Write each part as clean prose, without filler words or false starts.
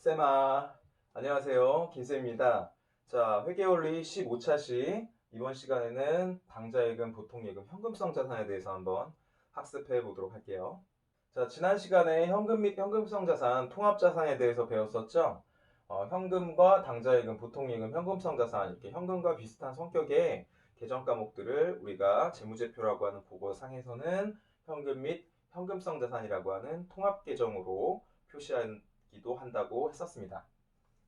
쌤아, 안녕하세요. 김쌤입니다. 자, 회계원리 15차시 이번 시간에는 당좌예금, 보통예금, 현금성 자산에 대해서 한번 학습해 보도록 할게요. 자, 지난 시간에 현금 및 현금성 자산, 통합자산에 대해서 배웠었죠? 현금과 당좌예금, 보통예금, 현금성 자산 이렇게 현금과 비슷한 성격의 계정 과목들을 우리가 재무제표라고 하는 국어상에서는 현금 및 현금성 자산이라고 하는 통합 계정으로 표시하기도 한다고 했었습니다.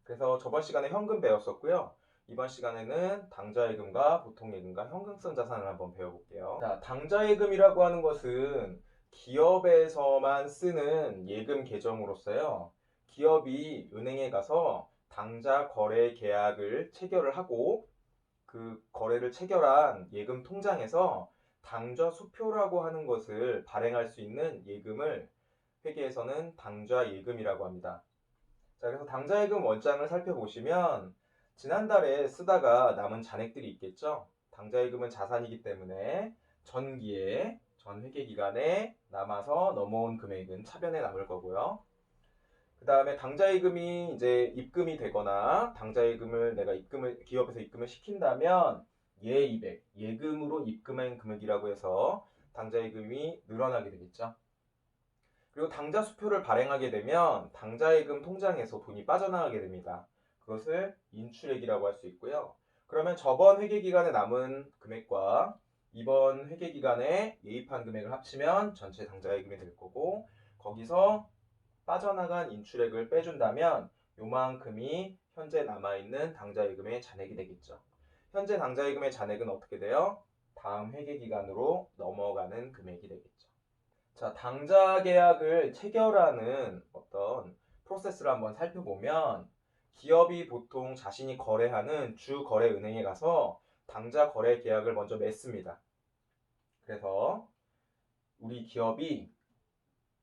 그래서 저번 시간에 현금 배웠었고요. 이번 시간에는 당좌예금과 보통예금과 현금성 자산을 한번 배워볼게요. 자, 당좌예금이라고 하는 것은 기업에서만 쓰는 예금 계정으로서요. 기업이 은행에 가서 당좌 거래 계약을 체결을 하고 그 거래를 체결한 예금 통장에서 당좌 수표라고 하는 것을 발행할 수 있는 예금을 회계에서는 당좌예금이라고 합니다. 자, 그래서 당좌예금 원장을 살펴보시면 지난달에 쓰다가 남은 잔액들이 있겠죠. 당좌예금은 자산이기 때문에 전기에 전 회계기간에 남아서 넘어온 금액은 차변에 남을 거고요. 그 다음에 당좌예금이 이제 입금이 되거나 당좌예금을 내가 기업에서 입금을 시킨다면 예입액, 예금으로 입금한 금액이라고 해서 당좌예금이 늘어나게 되겠죠. 그리고 당좌 수표를 발행하게 되면 당좌예금 통장에서 돈이 빠져나가게 됩니다. 그것을 인출액이라고 할 수 있고요. 그러면 저번 회계기간에 남은 금액과 이번 회계기간에 예입한 금액을 합치면 전체 당좌예금이 될 거고, 거기서 빠져나간 인출액을 빼준다면 요만큼이 현재 남아있는 당좌예금의 잔액이 되겠죠. 현재 당좌예금의 잔액은 어떻게 돼요? 다음 회계기간으로 넘어가는 금액이 되겠죠. 자, 당좌 계약을 체결하는 어떤 프로세스를 한번 살펴보면 기업이 보통 자신이 거래하는 주 거래 은행에 가서 당좌 거래 계약을 먼저 맺습니다. 그래서 우리 기업이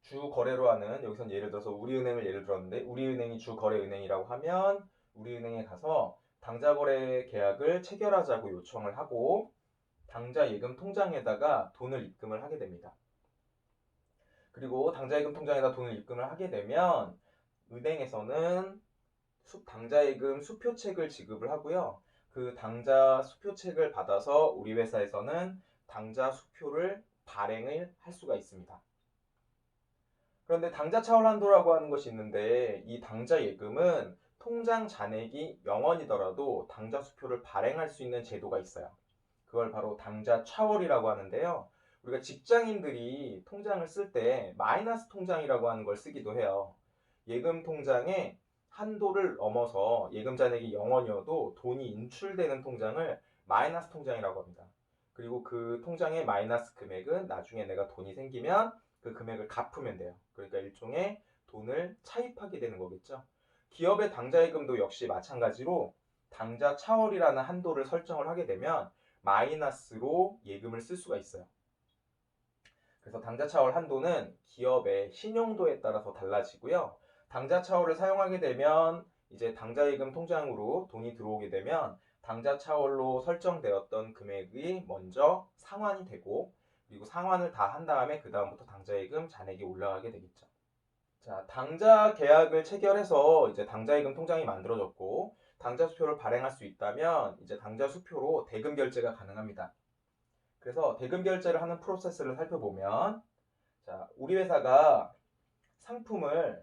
주 거래로 하는, 여기선 예를 들어서 우리은행을 예를 들었는데 우리은행이 주 거래 은행이라고 하면 우리은행에 가서 당좌 거래 계약을 체결하자고 요청을 하고 당좌 예금 통장에다가 돈을 입금을 하게 됩니다. 그리고 당좌예금 통장에다 돈을 입금을 하게 되면 은행에서는 당좌예금 수표책을 지급을 하고요. 그 당좌 수표책을 받아서 우리 회사에서는 당좌 수표를 발행을 할 수가 있습니다. 그런데 당좌 차월 한도라고 하는 것이 있는데 이 당좌예금은 통장 잔액이 0원이더라도 당좌 수표를 발행할 수 있는 제도가 있어요. 그걸 바로 당좌 차월이라고 하는데요. 우리가 직장인들이 통장을 쓸 때 마이너스 통장이라고 하는 걸 쓰기도 해요. 예금 통장에 한도를 넘어서 예금 잔액이 0원이어도 돈이 인출되는 통장을 마이너스 통장이라고 합니다. 그리고 그 통장의 마이너스 금액은 나중에 내가 돈이 생기면 그 금액을 갚으면 돼요. 그러니까 일종의 돈을 차입하게 되는 거겠죠. 기업의 당좌예금도 역시 마찬가지로 당좌 차월이라는 한도를 설정을 하게 되면 마이너스로 예금을 쓸 수가 있어요. 그래서 당좌 차월 한도는 기업의 신용도에 따라서 달라지고요. 당좌 차월을 사용하게 되면 이제 당좌예금 통장으로 돈이 들어오게 되면 당좌 차월로 설정되었던 금액이 먼저 상환이 되고, 그리고 상환을 다 한 다음에 그 다음부터 당좌예금 잔액이 올라가게 되겠죠. 자, 당좌 계약을 체결해서 이제 당좌예금 통장이 만들어졌고 당좌 수표를 발행할 수 있다면 이제 당좌 수표로 대금 결제가 가능합니다. 그래서 대금 결제를 하는 프로세스를 살펴보면, 자, 우리 회사가 상품을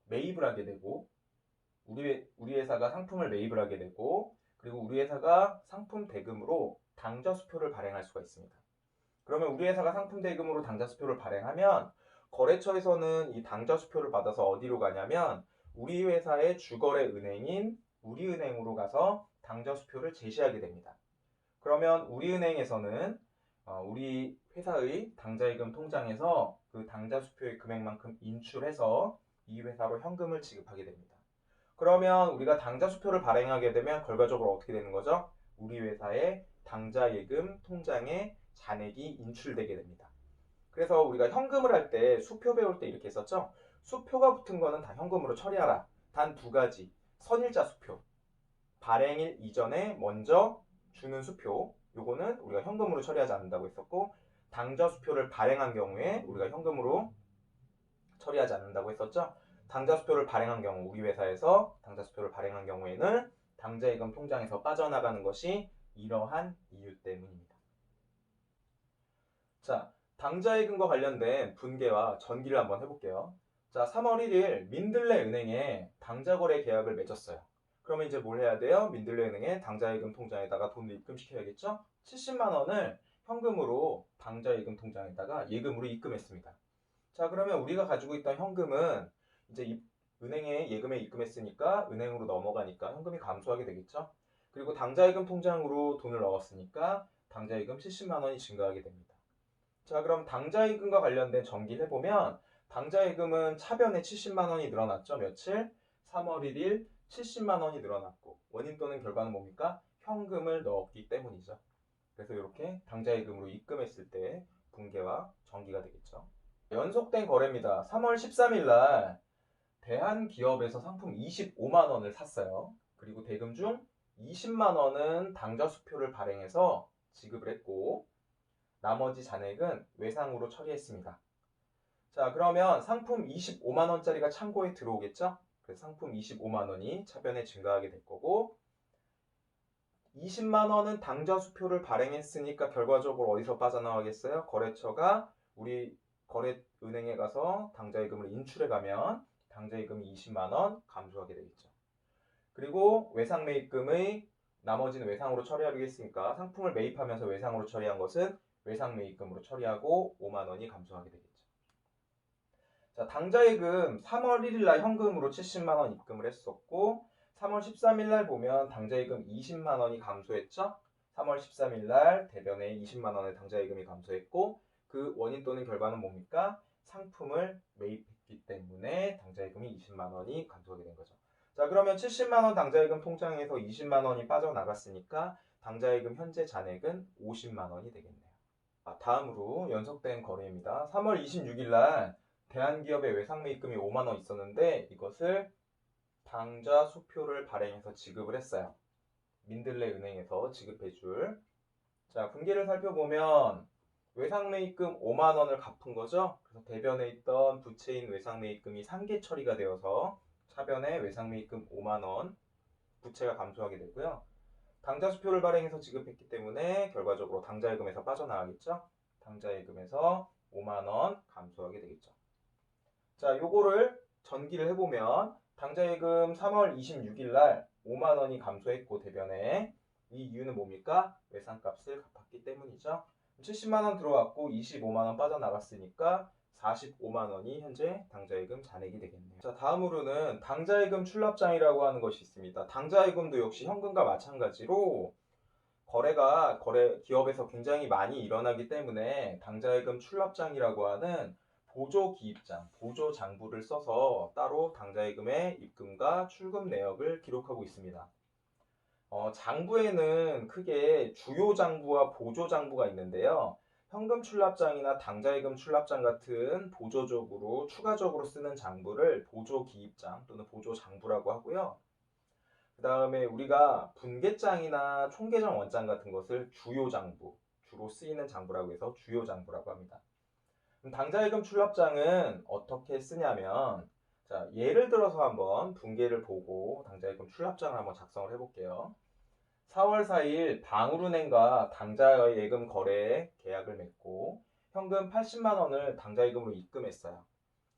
매입을 하게 되고 우리 회사가 상품을 매입을 하게 되고, 그리고 우리 회사가 상품 대금으로 당좌 수표를 발행할 수가 있습니다. 그러면 우리 회사가 상품 대금으로 당좌 수표를 발행하면 거래처에서는 이 당좌 수표를 받아서 어디로 가냐면 우리 회사의 주거래 은행인 우리은행으로 가서 당좌 수표를 제시하게 됩니다. 그러면 우리은행에서는 우리 회사의 당좌예금 통장에서 그 당좌 수표의 금액만큼 인출해서 이 회사로 현금을 지급하게 됩니다. 그러면 우리가 당좌 수표를 발행하게 되면 결과적으로 어떻게 되는 거죠? 우리 회사의 당좌예금 통장에 잔액이 인출되게 됩니다. 그래서 우리가 현금을 할 때 수표 배울 때 이렇게 했었죠. 수표가 붙은 거는 다 현금으로 처리하라. 단 두 가지. 선일자 수표. 발행일 이전에 먼저 주는 수표. 요거는 우리가 현금으로 처리하지 않는다고 했었고, 당좌 수표를 발행한 경우에 우리가 현금으로 처리하지 않는다고 했었죠. 당좌수표를 발행한 경우, 우리 회사에서 당좌수표를 발행한 경우에는 당좌예금 통장에서 빠져나가는 것이 이러한 이유 때문입니다. 자, 당좌예금과 관련된 분계와 전기를 한번 해볼게요. 자, 3월 1일 민들레 은행에 당좌거래 계약을 맺었어요. 그러면 이제 뭘 해야 돼요? 민들레 은행에 당좌예금 통장에다가 돈을 입금시켜야겠죠? 70만 원을 현금으로 당좌예금 통장에다가 예금으로 입금했습니다. 자, 그러면 우리가 가지고 있던 현금은 이제 은행에 예금에 입금했으니까 은행으로 넘어가니까 현금이 감소하게 되겠죠? 그리고 당좌예금 통장으로 돈을 넣었으니까 당좌예금 70만 원이 증가하게 됩니다. 자, 그럼 당좌예금과 관련된 전기를 해보면 당좌예금은 차변에 70만 원이 늘어났죠. 며칠? 3월 1일 70만 원이 늘어났고 원인 또는 결과는 뭡니까? 현금을 넣었기 때문이죠. 그래서 이렇게 당좌예금으로 입금했을 때 분계와 전기가 되겠죠. 연속된 거래입니다. 3월 13일 날 대한기업에서 상품 25만 원을 샀어요. 그리고 대금 중 20만 원은 당좌수표를 발행해서 지급을 했고 나머지 잔액은 외상으로 처리했습니다. 자, 그러면 상품 25만 원짜리가 창고에 들어오겠죠? 그래서 상품 25만 원이 차변에 증가하게 될 거고 20만 원은 당좌수표를 발행했으니까 결과적으로 어디서 빠져나가겠어요? 거래처가 우리 거래은행에 가서 당좌예금을 인출해 가면 당좌예금이 20만 원 감소하게 되겠죠. 그리고 외상매입금의 나머지는 외상으로 처리하겠으니까 상품을 매입하면서 외상으로 처리한 것은 외상매입금으로 처리하고 5만 원이 감소하게 되겠죠. 자, 당좌예금 3월 1일 날 현금으로 70만 원 입금을 했었고 3월 13일 날 보면 당좌예금 20만 원이 감소했죠. 3월 13일 날 대변에 20만 원의 당좌예금이 감소했고 그 원인 또는 결과는 뭡니까? 상품을 매입했기 때문에 당좌예금이 20만 원이 감소하게 된 거죠. 자, 그러면 70만 원 당좌예금 통장에서 20만 원이 빠져나갔으니까 당좌예금 현재 잔액은 50만 원이 되겠네요. 다음으로 연속된 거래입니다. 3월 26일 날 대한기업의 외상매입금이 5만 원 있었는데 이것을 당좌수표를 발행해서 지급을 했어요. 민들레 은행에서 지급해줄. 자, 분기를 살펴보면 외상매입금 5만 원을 갚은 거죠. 그래서 대변에 있던 부채인 외상매입금이 상계 처리가 되어서 차변에 외상매입금 5만 원 부채가 감소하게 되고요. 당좌수표를 발행해서 지급했기 때문에 결과적으로 당좌예금에서 빠져나가겠죠. 당좌예금에서 5만 원 감소하게 되겠죠. 자, 요거를 전기를 해보면 당좌예금 3월 26일 날 5만 원이 감소했고 대변에 이 이유는 뭡니까? 외상값을 갚았기 때문이죠. 70만 원 들어왔고 25만 원 빠져나갔으니까 45만 원이 현재 당좌예금 잔액이 되겠네요. 자, 다음으로는 당좌예금 출납장이라고 하는 것이 있습니다. 당좌예금도 역시 현금과 마찬가지로 기업에서 굉장히 많이 일어나기 때문에 당좌예금 출납장이라고 하는 보조기입장, 보조장부를 써서 따로 당좌예금의 입금과 출금 내역을 기록하고 있습니다. 장부에는 크게 주요 장부와 보조 장부가 있는데요. 현금 출납장이나 당좌예금 출납장 같은 보조적으로 추가적으로 쓰는 장부를 보조기입장 또는 보조장부라고 하고요. 그 다음에 우리가 분계장이나 총계정 원장 같은 것을 주요 장부, 주로 쓰이는 장부라고 해서 주요 장부라고 합니다. 당좌예금 출납장은 어떻게 쓰냐면 자, 예를 들어서 한번 분계를 보고 당좌예금 출납장을 한번 작성을 해볼게요. 4월 4일 방울은행과 당좌예금 거래 계약을 맺고 현금 80만 원을 당좌예금으로 입금했어요.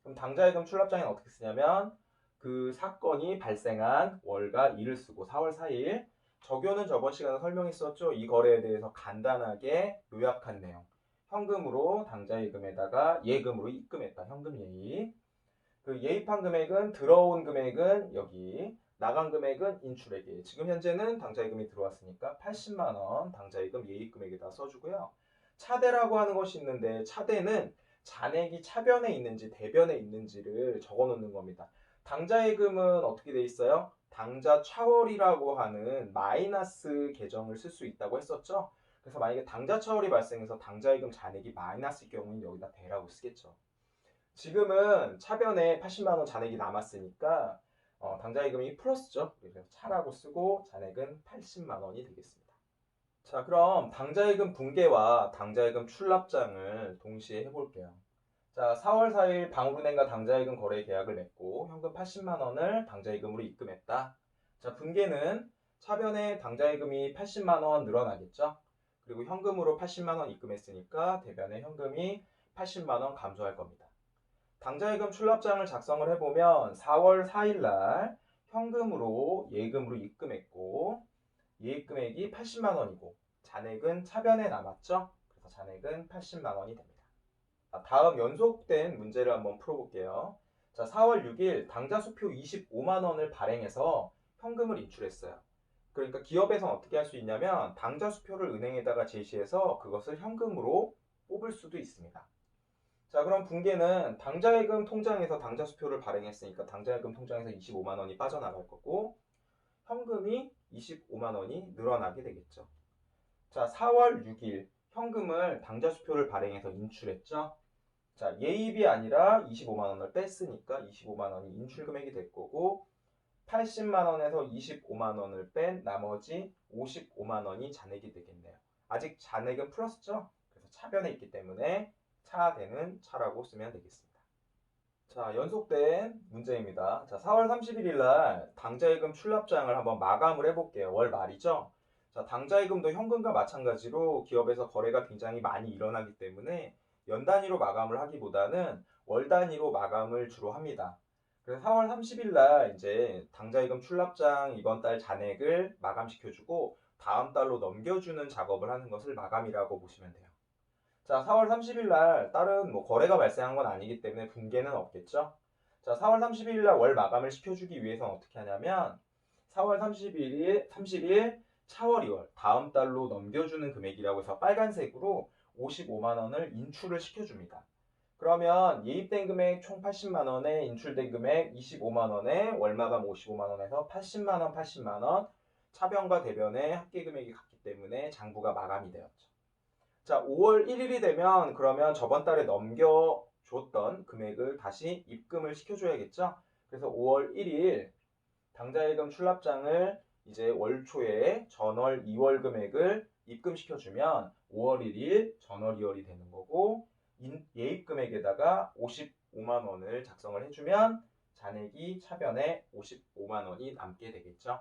그럼 당좌예금 출납장에는 어떻게 쓰냐면 그 사건이 발생한 월과 일을 쓰고 4월 4일 적요는 저번 시간에 설명했었죠. 이 거래에 대해서 간단하게 요약한 내용. 현금으로 당좌예금에다가 예금으로 입금했다. 현금 예입. 그 예입한 금액은 들어온 금액은 여기 나간 금액은 인출액이에요. 지금 현재는 당좌예금이 들어왔으니까 80만 원 당좌예금 예입 금액에다 써주고요. 차대라고 하는 것이 있는데 차대는 잔액이 차변에 있는지 대변에 있는지를 적어 놓는 겁니다. 당좌예금은 어떻게 돼 있어요? 당좌 차월이라고 하는 마이너스 계정을 쓸 수 있다고 했었죠. 그래서 만약에 당좌 차월이 발생해서 당좌예금 잔액이 마이너스일 경우는 여기다 대라고 쓰겠죠. 지금은 차변에 80만 원 잔액이 남았으니까 당좌예금이 플러스죠. 그래서 차라고 쓰고 잔액은 80만 원이 되겠습니다. 자, 그럼 당좌예금 분계와 당좌예금 출납장을 동시에 해볼게요. 자, 4월 4일 방울은행과 당좌예금 거래 계약을 맺고 현금 80만 원을 당좌예금으로 입금했다. 자, 분계는 차변에 당좌예금이 80만 원 늘어나겠죠? 그리고 현금으로 80만 원 입금했으니까 대변에 현금이 80만 원 감소할 겁니다. 당좌예금 출납장을 작성을 해보면 4월 4일 날 현금으로 예금으로 입금했고 예입 금액이 80만 원이고 잔액은 차변에 남았죠? 그래서 잔액은 80만 원이 됩니다. 다음 연속된 문제를 한번 풀어볼게요. 자, 4월 6일 당좌수표 25만 원을 발행해서 현금을 인출했어요. 그러니까 기업에서는 어떻게 할 수 있냐면 당좌수표를 은행에다가 제시해서 그것을 현금으로 뽑을 수도 있습니다. 자, 그럼 분계는 당좌예금 통장에서 당좌수표를 발행했으니까 당좌예금 통장에서 25만 원이 빠져나갈 거고 현금이 25만 원이 늘어나게 되겠죠. 자, 4월 6일 현금을 당좌수표를 발행해서 인출했죠. 자, 예입이 아니라 25만 원을 뺐으니까 25만 원이 인출금액이 될 거고 80만 원에서 25만 원을 뺀 나머지 55만 원이 잔액이 되겠네요. 아직 잔액은 플러스죠? 그래서 차변에 있기 때문에 차되는 차라고 쓰면 되겠습니다. 자, 연속된 문제입니다. 자, 4월 31일 날 당좌예금 출납장을 한번 마감을 해볼게요. 월 말이죠? 자, 당좌예금도 현금과 마찬가지로 기업에서 거래가 굉장히 많이 일어나기 때문에 연 단위로 마감을 하기보다는 월 단위로 마감을 주로 합니다. 그래서 4월 30일 날 이제 당좌예금 출납장 이번 달 잔액을 마감시켜주고 다음 달로 넘겨주는 작업을 하는 것을 마감이라고 보시면 돼요. 자, 4월 30일 날 다른 거래가 발생한 건 아니기 때문에 분계는 없겠죠. 자, 4월 30일 날 월 마감을 시켜주기 위해서는 어떻게 하냐면 4월 30일 차월 2월 다음 달로 넘겨주는 금액이라고 해서 빨간색으로 55만 원을 인출을 시켜줍니다. 그러면 예입된 금액 총 80만 원에 인출된 금액 25만 원에 월마감 55만 원에서 80만 원, 80만 원 차변과 대변의 합계 금액이 같기 때문에 장부가 마감이 되었죠. 자, 5월 1일이 되면 그러면 저번 달에 넘겨줬던 금액을 다시 입금을 시켜줘야겠죠. 그래서 5월 1일 당좌예금 출납장을 이제 월 초에 전월 2월 금액을 입금시켜주면 5월 1일 전월 2월이 되는 거고 예입 금액에다가 55만 원을 작성을 해주면 잔액이 차변에 55만 원이 남게 되겠죠.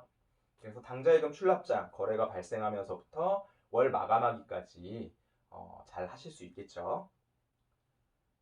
그래서 당좌예금 출납장 거래가 발생하면서부터 월 마감하기까지 잘 하실 수 있겠죠.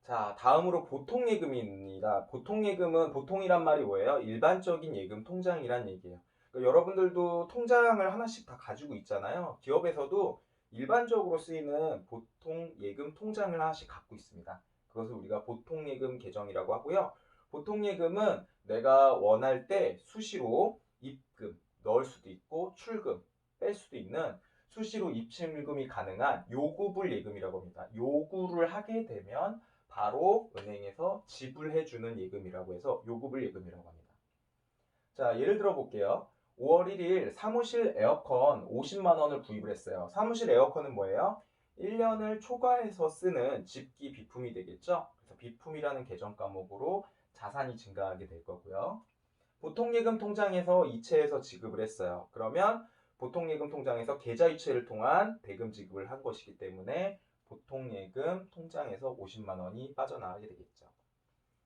자, 다음으로 보통예금입니다. 보통예금은 보통이란 말이 뭐예요? 일반적인 예금 통장이란 얘기예요. 그러니까 여러분들도 통장을 하나씩 다 가지고 있잖아요. 기업에서도 일반적으로 쓰이는 보통예금 통장을 하나씩 갖고 있습니다. 그것을 우리가 보통예금 계정이라고 하고요. 보통예금은 내가 원할 때 수시로 입금, 넣을 수도 있고 출금, 뺄 수도 있는 수시로 입출금이 가능한 요구불 예금이라고 합니다. 요구를 하게 되면 바로 은행에서 지불해주는 예금이라고 해서 요구불 예금이라고 합니다. 자, 예를 들어 볼게요. 5월 1일 사무실 에어컨 50만 원을 구입을 했어요. 사무실 에어컨은 뭐예요? 1년을 초과해서 쓰는 집기 비품이 되겠죠? 그래서 비품이라는 계정 과목으로 자산이 증가하게 될 거고요. 보통예금 통장에서 이체해서 지급을 했어요. 그러면 보통예금 통장에서 계좌이체를 통한 대금 지급을 한 것이기 때문에 보통예금 통장에서 50만 원이 빠져나가게 되겠죠.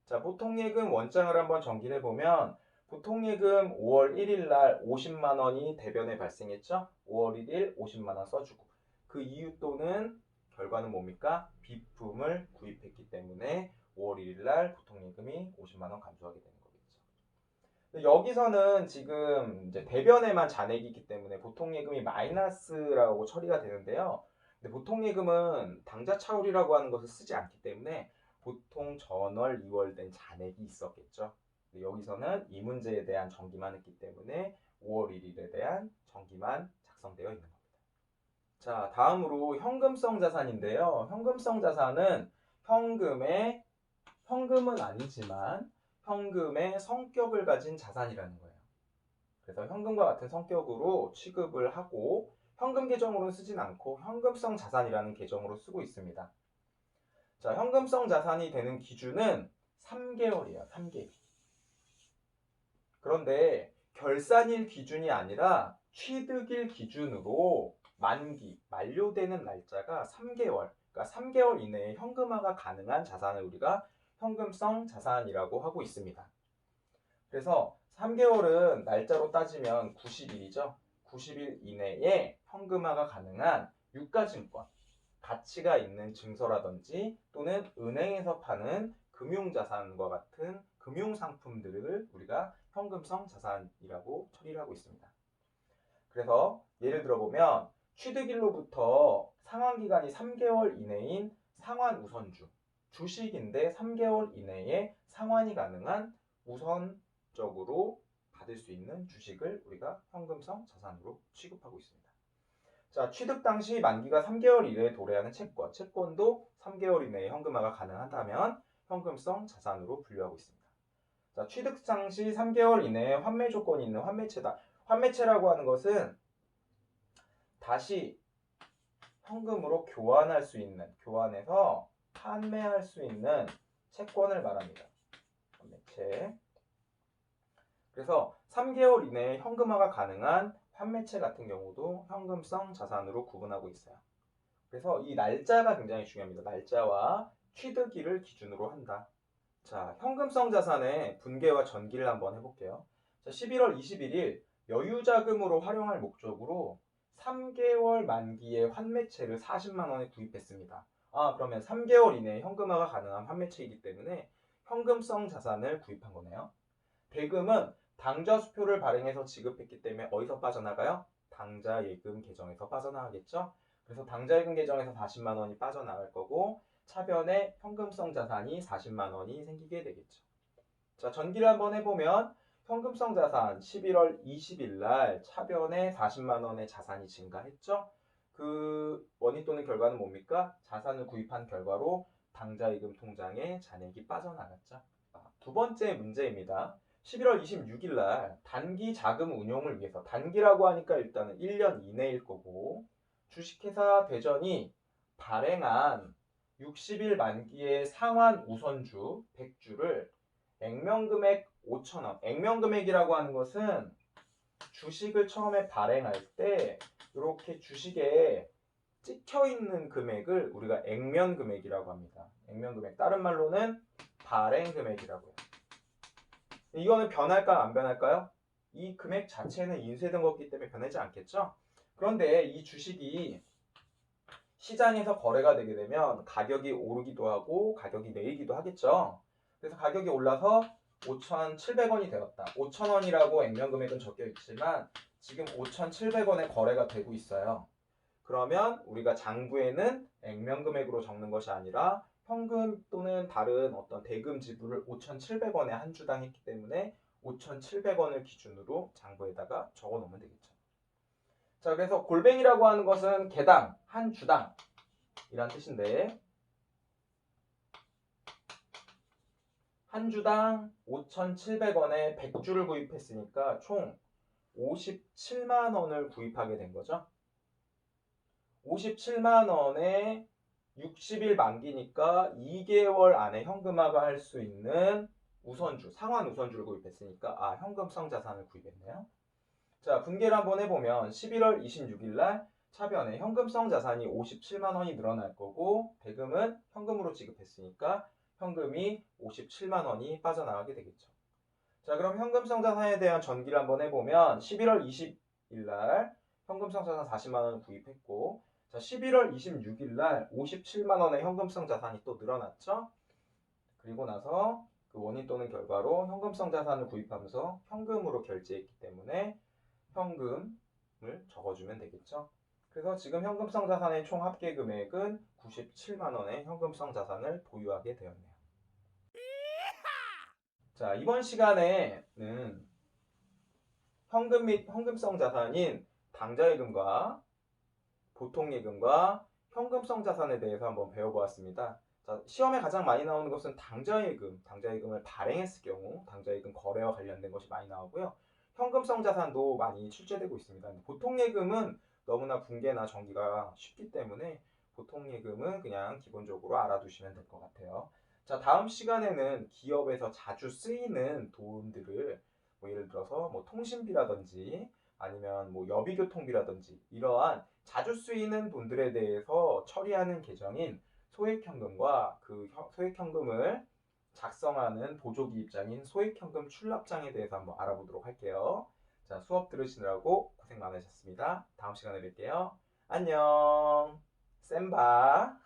자, 보통예금 원장을 한번 정리해 보면 보통예금 5월 1일 날 50만 원이 대변에 발생했죠. 5월 1일 50만 원 써주고 그 이유 또는 결과는 뭡니까? 비품을 구입했기 때문에 5월 1일 날 보통예금이 50만 원 감소하게 되는 거겠죠. 여기서는 지금 이제 대변에만 잔액이 있기 때문에 보통예금이 마이너스라고 처리가 되는데요. 근데 보통예금은 당좌 차울이라고 하는 것을 쓰지 않기 때문에 보통 전월 2월 된 잔액이 있었겠죠. 여기서는 이 문제에 대한 정기만 했기 때문에 5월 1일에 대한 정기만 작성되어 있는 겁니다. 자, 다음으로 현금성 자산인데요. 현금성 자산은 현금은 아니지만 현금의 성격을 가진 자산이라는 거예요. 그래서 현금과 같은 성격으로 취급을 하고 현금 계정으로 쓰진 않고 현금성 자산이라는 계정으로 쓰고 있습니다. 자, 현금성 자산이 되는 기준은 3개월이에요. 3개월. 그런데 결산일 기준이 아니라 취득일 기준으로 만기, 만료되는 날짜가 3개월. 그러니까 3개월 이내에 현금화가 가능한 자산을 우리가 현금성 자산이라고 하고 있습니다. 그래서 3개월은 날짜로 따지면 90일이죠. 90일 이내에 현금화가 가능한 유가증권, 가치가 있는 증서라든지 또는 은행에서 파는 금융자산과 같은 금융상품들을 우리가 현금성 자산이라고 처리를 하고 있습니다. 그래서 예를 들어보면 취득일로부터 상환기간이 3개월 이내인 상환우선주, 주식인데 3개월 이내에 상환이 가능한 우선적으로 받을 수 있는 주식을 우리가 현금성 자산으로 취급하고 있습니다. 자, 취득 당시 만기가 3개월 이내에 도래하는 채권, 채권도 3개월 이내에 현금화가 가능하다면 현금성 자산으로 분류하고 있습니다. 자, 취득 당시 3개월 이내에 환매 조건이 있는 환매채다. 환매채라고 하는 것은 다시 현금으로 교환할 수 있는, 교환해서 판매할 수 있는 채권을 말합니다. 환매채. 그래서 3개월 이내에 현금화가 가능한 환매채 같은 경우도 현금성 자산으로 구분하고 있어요. 그래서 이 날짜가 굉장히 중요합니다. 날짜와 취득일을 기준으로 한다. 자, 현금성 자산의 분계와 전기를 한번 해볼게요. 자, 11월 21일 여유자금으로 활용할 목적으로 3개월 만기의 환매채를 40만 원에 구입했습니다. 그러면 3개월 이내에 현금화가 가능한 환매채이기 때문에 현금성 자산을 구입한 거네요. 대금은 당좌수표를 발행해서 지급했기 때문에 어디서 빠져나가요? 당좌예금 계정에서 빠져나가겠죠? 그래서 당좌예금 계정에서 40만 원이 빠져나갈 거고 차변에 현금성 자산이 40만 원이 생기게 되겠죠. 자, 전기를 한번 해보면 현금성 자산 11월 20일 날 차변에 40만 원의 자산이 증가했죠? 그 원인 또는 결과는 뭡니까? 자산을 구입한 결과로 당좌예금 통장에 잔액이 빠져나갔죠. 두 번째 문제입니다. 11월 26일 날 단기 자금 운용을 위해서, 단기라고 하니까 일단은 1년 이내일 거고, 주식회사 대전이 발행한 60일 만기의 상환 우선주 100주를 액면금액 5,000원. 액면금액이라고 하는 것은 주식을 처음에 발행할 때 이렇게 주식에 찍혀 있는 금액을 우리가 액면금액이라고 합니다. 액면금액. 다른 말로는 발행금액이라고 해요. 이거는 변할까요? 안 변할까요? 이 금액 자체는 인쇄된 거기 때문에 변하지 않겠죠? 그런데 이 주식이 시장에서 거래가 되게 되면 가격이 오르기도 하고 가격이 내리기도 하겠죠? 그래서 가격이 올라서 5,700원이 되었다. 5,000원이라고 액면금액은 적혀 있지만 지금 5,700원에 거래가 되고 있어요. 그러면 우리가 장부에는 액면금액으로 적는 것이 아니라 현금 또는 다른 어떤 대금 지불을 5,700원에 한 주당 했기 때문에 5,700원을 기준으로 장부에다가 적어 놓으면 되겠죠. 자, 그래서 골뱅이라고 하는 것은 개당, 한 주당 이란 뜻인데 한 주당 5,700원에 100주를 구입했으니까 총 57만 원을 구입하게 된 거죠. 57만 원에 60일 만기니까 2개월 안에 현금화가 할 수 있는 우선주, 상환 우선주를 구입했으니까 현금성 자산을 구입했네요. 자, 분계를 한번 해보면 11월 26일 날 차변에 현금성 자산이 57만 원이 늘어날 거고 대금은 현금으로 지급했으니까 현금이 57만 원이 빠져나가게 되겠죠. 자, 그럼 현금성 자산에 대한 전기를 한번 해보면 11월 20일 날 현금성 자산 40만 원을 구입했고, 자, 11월 26일 날 57만 원의 현금성 자산이 또 늘어났죠. 그리고 나서 그 원인 또는 결과로 현금성 자산을 구입하면서 현금으로 결제했기 때문에 현금을 적어주면 되겠죠. 그래서 지금 현금성 자산의 총 합계 금액은 97만 원의 현금성 자산을 보유하게 되었네요. 자, 이번 시간에는 현금 및 현금성 자산인 당좌예금과 보통예금과 현금성 자산에 대해서 한번 배워보았습니다. 자, 시험에 가장 많이 나오는 것은 당좌예금, 당좌예금을 발행했을 경우 당좌예금 거래와 관련된 것이 많이 나오고요. 현금성 자산도 많이 출제되고 있습니다. 보통예금은 너무나 분계나 전기가 쉽기 때문에 보통예금은 그냥 기본적으로 알아두시면 될 것 같아요. 자, 다음 시간에는 기업에서 자주 쓰이는 돈들을 예를 들어서 통신비라든지 아니면 여비교통비라든지 이러한 자주 쓰이는 돈들에 대해서 처리하는 계정인 소액현금과 그 소액현금을 작성하는 보조기 입장인 소액현금 출납장에 대해서 한번 알아보도록 할게요. 자, 수업 들으시느라고 고생 많으셨습니다. 다음 시간에 뵐게요. 안녕. 쌤 봐.